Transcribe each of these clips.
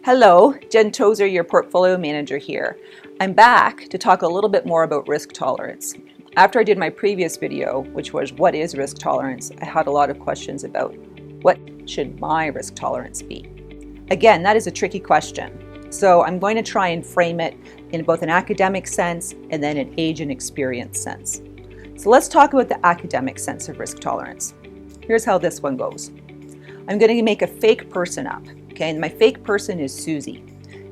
Hello, Jen Tozser, your portfolio manager here. I'm back to talk a little bit more about risk tolerance. After I did my previous video, which was what is risk tolerance, I had a lot of questions about what should my risk tolerance be. Again, that is a tricky question. So I'm going to try and frame it in both an academic sense and then an age and experience sense. So let's talk about the academic sense of risk tolerance. Here's how this one goes. I'm going to make a fake person up. Okay, and my fake person is Susie.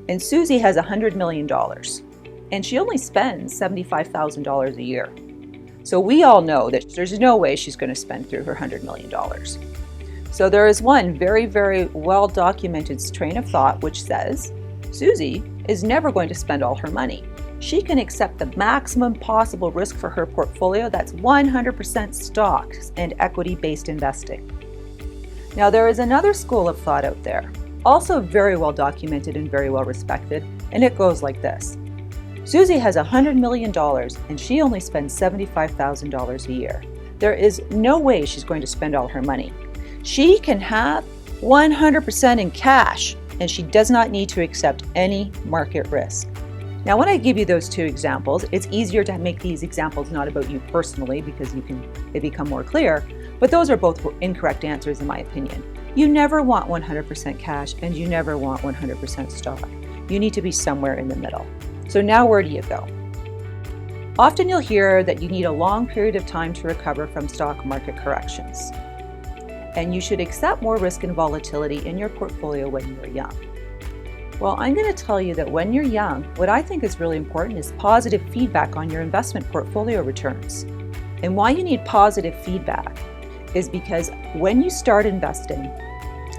And Susie has $100 million. And she only spends $75,000 a year. So we all know that there's no way she's going to spend through her $100 million. So there is one very, very well documented train of thought which says, Susie is never going to spend all her money. She can accept the maximum possible risk for her portfolio that's 100% stocks and equity-based investing. Now there is another school of thought out there, also very well documented and very well respected, and it goes like this. Susie has $100 million and she only spends $75,000 a year. There is no way she's going to spend all her money. She can have 100% in cash and she does not need to accept any market risk. Now when I give you those two examples, it's easier to make these examples not about you personally because they become more clear, but those are both incorrect answers in my opinion. You never want 100% cash and you never want 100% stock. You need to be somewhere in the middle. So now where do you go? Often you'll hear that you need a long period of time to recover from stock market corrections. And you should accept more risk and volatility in your portfolio when you're young. Well, I'm going to tell you that when you're young, what I think is really important is positive feedback on your investment portfolio returns. And why you need positive feedback is because when you start investing,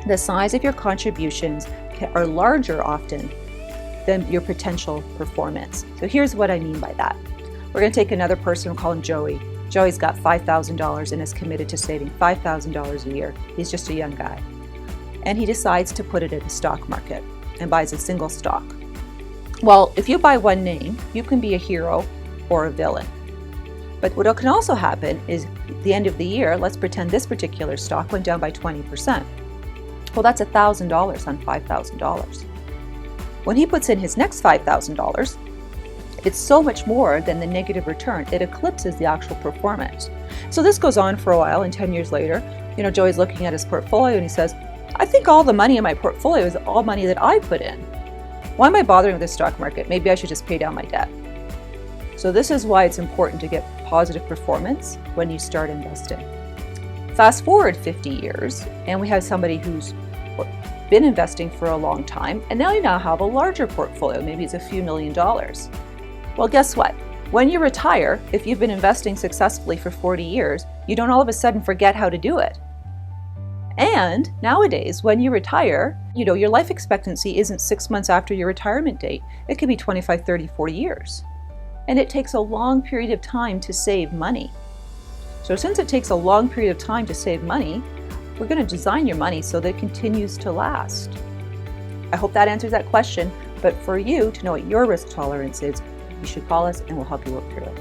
the size of your contributions are larger often than your potential performance. So here's what I mean by that. We're going to take another person, we'll call him Joey. Joey's got $5,000 and is committed to saving $5,000 a year. He's just a young guy. And he decides to put it in the stock market and buys a single stock. Well, if you buy one name, you can be a hero or a villain. But what can also happen is at the end of the year, let's pretend this particular stock went down by 20%. Well, that's $1,000 on $5,000. When he puts in his next $5,000, it's so much more than the negative return. It eclipses the actual performance. So this goes on for a while, and 10 years later, Joey's looking at his portfolio and he says, I think all the money in my portfolio is all money that I put in. Why am I bothering with the stock market? Maybe I should just pay down my debt. So this is why it's important to get positive performance when you start investing. Fast forward 50 years, and we have somebody who's been investing for a long time, and now you have a larger portfolio. Maybe it's a few $1 million. Well, guess what? When you retire, if you've been investing successfully for 40 years, you don't all of a sudden forget how to do it. And nowadays, when you retire, your life expectancy isn't 6 months after your retirement date. It could be 25, 30, 40 years. And it takes a long period of time to save money. So since it takes a long period of time to save money, we're going to design your money so that it continues to last. I hope that answers that question, but for you to know what your risk tolerance is, you should call us and we'll help you work through it.